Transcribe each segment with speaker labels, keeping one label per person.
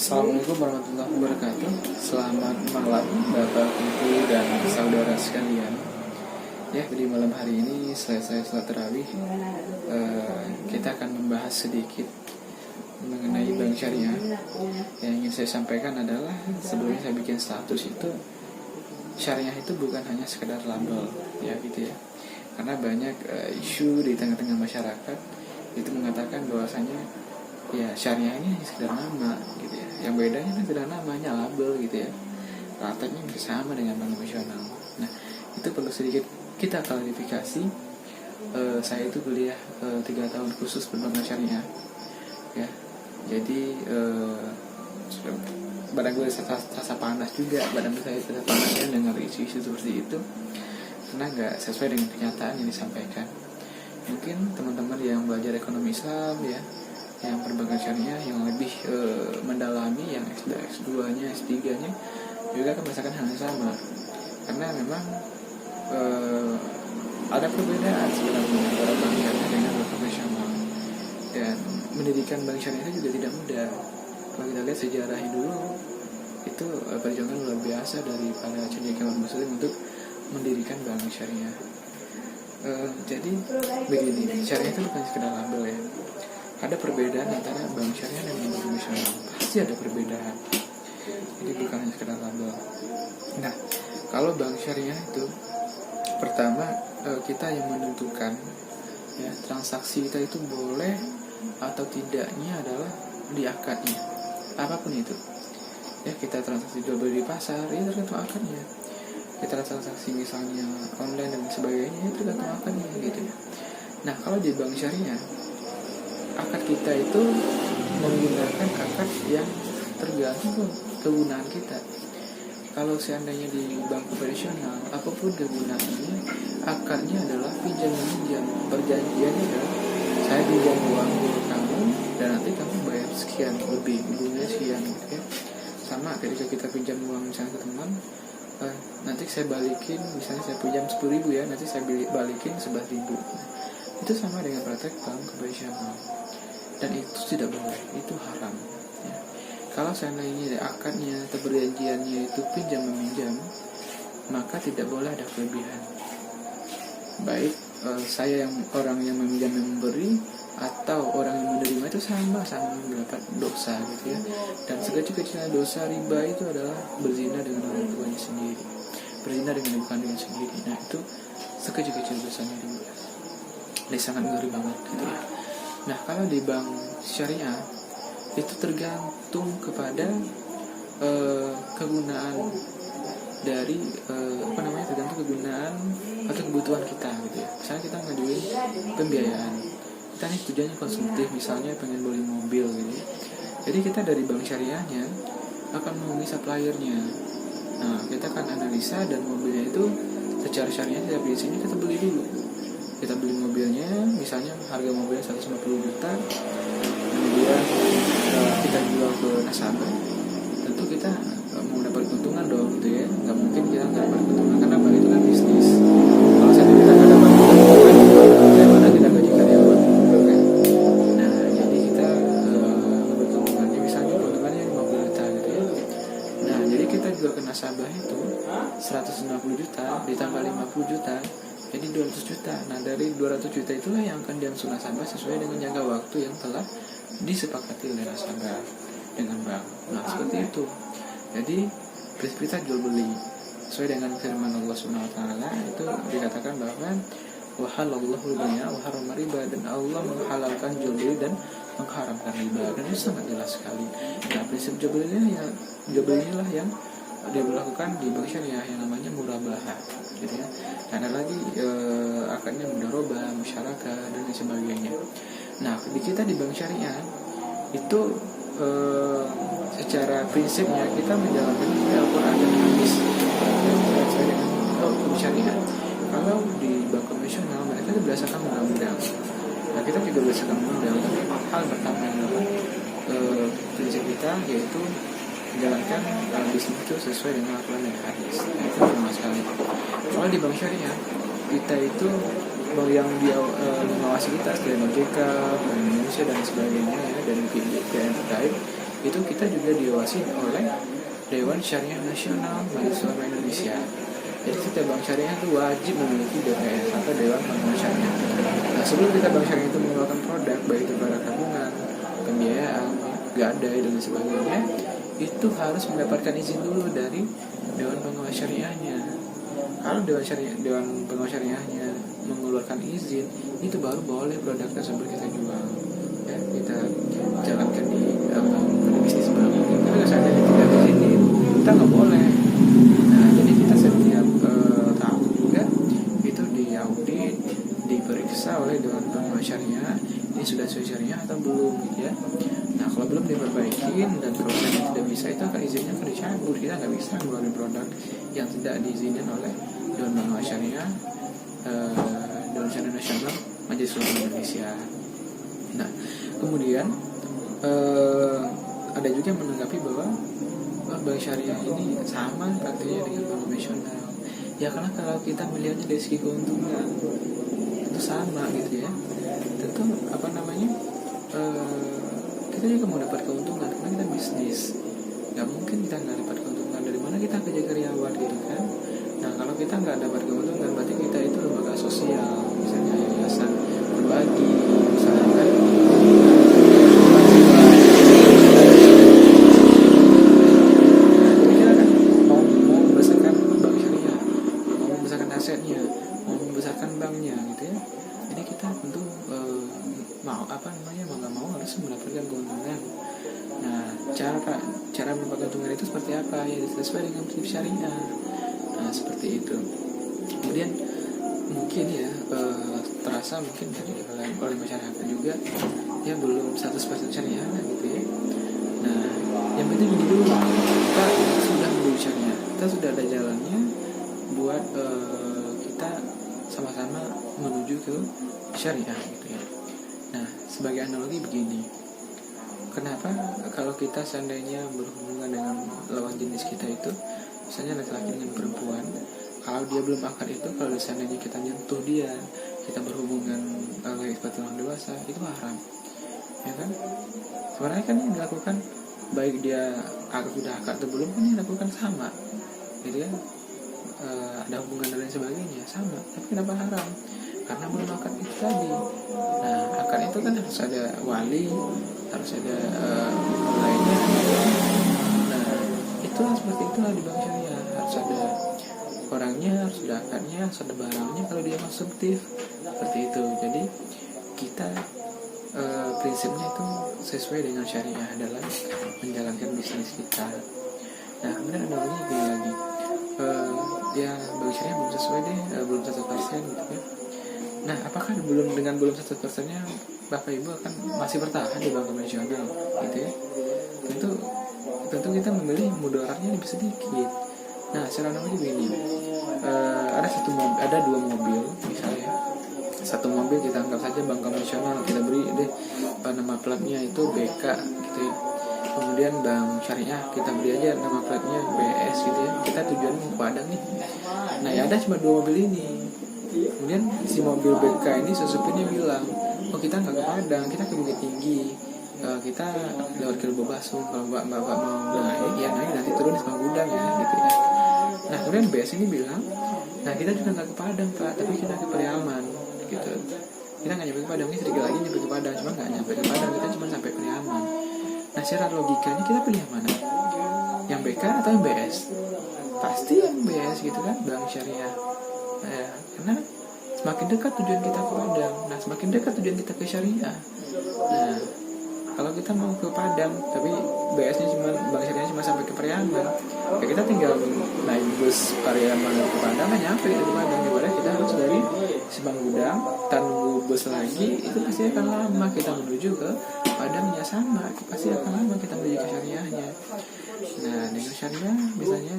Speaker 1: Assalamualaikum warahmatullahi wabarakatuh. Selamat malam Bapak, Ibu, dan saudara sekalian. Ya, di malam hari ini selesai salat tarawih, kita akan membahas sedikit mengenai bank syariah. Yang ingin saya sampaikan adalah sebelumnya saya bikin status itu, syariah itu bukan hanya sekedar label, ya gitu ya. Karena banyak isu di tengah-tengah masyarakat itu mengatakan bahwasanya ya syariah ini hanya sekedar nama gitu ya. Yang bedanya kan sekedar namanya label gitu ya. Prakteknya bisa sama dengan bank konvensional. Nah, itu perlu sedikit kita klarifikasi. Saya itu kuliah 3 tahun khusus perbankan syariah. Ya. Jadi badan gue terasa panas juga, badan saya terasa panas ya dengar isu-isu seperti itu. Karena nggak sesuai dengan kenyataan yang disampaikan. Mungkin teman-teman yang belajar ekonomi Islam ya, yang perbankan syariah yang lebih mendalami, yang S2-nya, S3-nya juga akan merasakan hal yang sama. Karena memang ada perbedaan sebenarnya antara bank syariah dengan bank konvensional. Dan mendirikan bank syariah itu juga tidak mudah. Kalau kita lihat sejarahnya dulu, itu perjuangan luar biasa dari para cendekiawan muslim untuk mendirikan bank syariah. Jadi begini, syariah itu bukan sekedar label ya. Ada perbedaan antara bank syariah dan bank konvensional. Pasti ada perbedaan. Jadi bukan hanya sekedar label. Nah, kalau bank syariah itu pertama kita yang menentukan ya, transaksi kita itu boleh atau tidaknya adalah di akadnya. Apapun itu. Ya, kita transaksi jual beli di pasar, itu tergantung akadnya. Kita transaksi misalnya online dan sebagainya, itu tergantung akadnya gitu ya. Nah, kalau di bank syariah, akad kita itu menggunakan akad yang tergantung kegunaan kita. Kalau seandainya di bank konvensional, apapun kegunaannya, akadnya adalah pinjam meminjam. Perjanjiannya adalah saya pinjam uang ke kamu dan nanti kamu bayar sekian lebih, bunganya sekian gitu ya. Sama ketika kita pinjam uang misalnya ke teman, nanti saya balikin, misalnya saya pinjam 10.000 ya, nanti saya balikin 11.000. Itu sama dengan praktek bank konvensional. Dan itu tidak boleh, itu haram ya. Kalau seandainya akadnya atau perjanjiannya itu pinjam meminjam, maka tidak boleh ada kelebihan. Baik saya yang orang yang meminjam yang memberi atau orang yang menerima itu sama-sama mendapat dosa gitu ya. Dan sekecil-kecilnya dosa riba itu adalah berzina dengan orang tuanya sendiri, berzina dengan ibu kandungnya sendiri. Nah, itu sekecil-kecil dosanya riba. Ini sangat ngeri banget gitu ya. Nah, kalau di bank syariah itu tergantung kepada kegunaan dari tergantung kegunaan atau kebutuhan kita gitu ya. Misalnya kita ngajuin pembiayaan, kita nih tujuannya konsumtif, misalnya pengen beli mobil gitu ya. Jadi kita dari bank syariahnya akan menghubungi suppliernya. Nah, kita akan analisa dan mobilnya itu secara syariah dari sini kita beli dulu. Kita beli mobilnya, misalnya harga mobilnya 150 juta, kemudian kita jual ke nasabah. Tentu kita mau dapat keuntungan dong gitu ya. Nggak mungkin kita nggak dapat keuntungan, karena bank itu kan bisnis. Kalau saya kita nggak dapat keuntungan, bagaimana kita gaji karyawan? Nah, jadi kita dapat keuntungannya, misalnya keuntungannya 50 juta gitu ya. Nah, jadi kita jual ke nasabah itu 160 juta ditambah 50 juta, jadi 200 juta. Nah, dari 200 juta itulah yang akan diangsu nasabah sesuai dengan jangka waktu yang telah disepakati oleh nasabah dengan bank. Nah, seperti itu. Jadi prinsip kita jual beli sesuai dengan firman Allah SWT. Itu dikatakan bahwa wa halallahu al-bai'a wa harrama riba, dan Allah menghalalkan jual beli dan mengharamkan riba. Dan itu sangat jelas sekali. Nah, prinsip jual beli inilah yang diberlakukan di bank syariah yang namanya murabahah gitu ya. Karena lagi akadnya mudharabah, musyarakah dan lain sebagainya. Nah, di kita di bank syariah itu secara prinsipnya kita menjalankan Al-Quran dan hadis sesuai dengan hukum syariah. Kalau di bank konvensional mereka berdasarkan undang-undang. Nah, kita juga berdasarkan undang-undang. Tapi hal pertama adalah prinsip kita yaitu menjalankan bisnis itu sesuai dengan Al-Quran dan hadis. Nah, itu sama sekali. Kalau di bank syariah kita itu yang dia mengawasi kita seperti OJK, Bank Indonesia dan sebagainya ya, dan BPN terkait itu kita juga diawasi oleh Dewan Syariah Nasional Majelis Ulama Indonesia. Jadi setiap bank syariah itu wajib memiliki DPS atau Dewan Pengawas Syariah. Nah, sebelum kita bank syariah itu mengeluarkan produk, baik itu produk tabungan, pembiayaan, gadai dan sebagainya, itu harus mendapatkan izin dulu dari Dewan Pengawas Syariahnya. Kalau Dewan Pengawas Syariahnya mengeluarkan izin, itu baru boleh produk tersebut kita jual. Ya, kita jalankan di bisnis bank. Tapi kalau seandainya tidak diizinin, kita nggak boleh. Nah, jadi kita setiap tahun juga itu diaudit, diperiksa oleh Dewan Pengawas Syariah, ini sudah sesuai syariah atau belum, gitu ya. Nah, kalau belum diperbaikin dan prosesnya tidak bisa, itu akan izinnya akan dicabut. Kita nggak bisa mengeluarkan produk yang tidak diizinkan oleh Dewan Pengawas Syariah, Dewan Syariah Nasional Majelis Ulama Indonesia. Nah, kemudian ada juga yang menanggapi bahwa bank syariah ini sama praktiknya dengan bank konvensional. Ya karena kalau kita melihatnya dari segi keuntungan itu sama gitu ya. Tentu kita juga mau dapat keuntungan karena kita bisnis. Gak mungkin kita nggak dapat keuntungan. Dari mana kita kerja karyawan gitu kan? Nah, kalau kita nggak dapat keuntungan, berarti kita itu lembaga sosial, misalnya yayasan berbagi, misalnya kan. Asetnya, mau membesarkan banknya gitu ya. Jadi kita tentu mau nggak mau harus mendapatkan keuntungan. Nah, cara mendapatkan keuntungan itu seperti apa? Ya sesuai dengan prinsip syariah. Nah, seperti itu. Kemudian mungkin ya terasa mungkin dari oleh masyarakat juga ya belum 100% syariah gitu ya. Nah, yang penting ini dulu, kita sudah menuju syariah, kita sudah ada jalannya buat kita sama-sama menuju ke syariah gitu ya. Nah, sebagai analogi begini, kenapa kalau kita seandainya berhubungan dengan lawan jenis kita itu, misalnya laki-laki dengan perempuan, kalau dia belum akad itu, kalau seandainya kita nyentuh dia, kita berhubungan seperti orang dewasa, itu haram, ya kan? Sebenarnya kan yang dilakukan baik dia sudah akad atau belum, kan yang dilakukan sama, gitu ya. Ada hubungan dan lain sebagainya sama, tapi kenapa haram? Karena belum akad itu tadi. Nah, akad itu kan harus ada wali, harus ada lainnya. Nah, itulah seperti itulah di bank syariah, harus ada orangnya, harus ada akadnya, harus ada barangnya kalau dia konsumtif, seperti itu. Jadi kita prinsipnya itu sesuai dengan syariah dalam menjalankan bisnis kita. Nah, kemudian ada lagi gini lagi. Ya bank syariah belum sesuai deh, belum 100% gitu ya. Nah, apakah belum 100%-nya Bapak Ibu akan masih bertahan di bank konvensional gitu ya? Tentu kita memilih mudaratnya lebih sedikit. Nah, secara analogi begini, ada dua mobil misalnya. Satu mobil kita anggap saja bank konvensional, kita beri deh nama platnya itu BK gitu ya. Kemudian bank syariah kita beri aja nama platnya BS gitu ya. Kita tujuan mau ke Padang nih. Nah, ya ada cuma dua mobil ini. Kemudian si mobil BK ini supirnya bilang, oh kita nggak ke Padang, kita ke Bukit Tinggi, kita lewat ke Lubuk kalau bapak mau naik ya naik, nanti turun di Simpang Gudang ya gitu ya. Nah, kemudian BS ini bilang, nah kita juga nggak ke Padang Pak, tapi kita ke Priaman gitu. Kita nggak nyampe ke Padang, ini sedikit lagi nyampe ke Padang, cuma nggak nyampe ke Padang, kita cuma sampai Priaman. Nah, secara logikanya kita pilih yang mana? Yang BK atau yang BS? Pasti yang BS gitu kan, bank syariah. Nah, karena semakin dekat tujuan kita ke Padang, nah semakin dekat tujuan kita ke syariah. Nah, kalau kita mau ke Padang, tapi BS-nya bank syariahnya cuma sampai ke Priaman, ya kita tinggal naik bus Priaman ke Padang, kan nyampe kita ke Padang. Daripada kita harus dari Simpang Gudang, tunggu bus lagi, itu pasti akan lama kita menuju ke Padangnya, sama pasti akan lama kita menuju ke syariahnya. Nah, dengan syariah misalnya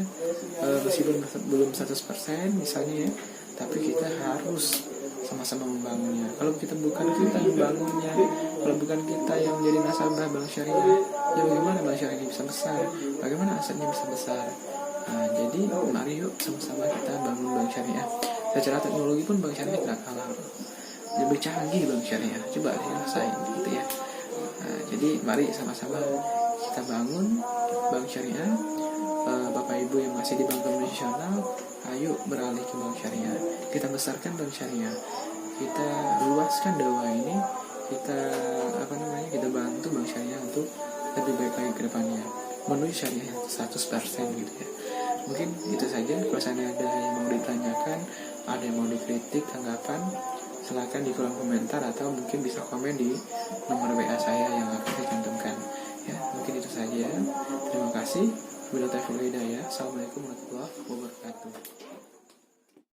Speaker 1: meskipun belum 100% misalnya ya, tapi kita harus sama-sama membangunnya. Kalau bukan kita yang membangunnya, kalau bukan kita yang menjadi nasabah bank syariah, ya bagaimana bank syariah ini bisa besar? Bagaimana asetnya bisa besar? Nah, jadi mari yuk sama-sama kita bangun bank syariah. Secara teknologi pun bank syariah tidak kalah, lebih canggih bank syariah. Coba dirasain gitu ya. Nah, jadi mari sama-sama kita bangun bank syariah. Bapak Ibu yang masih di bank konvensional, ayo beralih ke bank syariah. Kita besarkan bank syariah, kita luaskan dakwah ini, kita kita bantu bank syariah untuk lebih baik lagi ke depannya, menuju syariah 100% gitu ya. Mungkin itu saja. Kalau ada yang mau ditanyakan, ada yang mau dikritik, tanggapan, silakan di kolom komentar atau mungkin bisa komen di nomor WA saya yang akan saya cantumkan. Ya, mungkin itu saja. Terima kasih. Wabillahi taufiq wal hidayah. Assalamualaikum warahmatullahi wabarakatuh.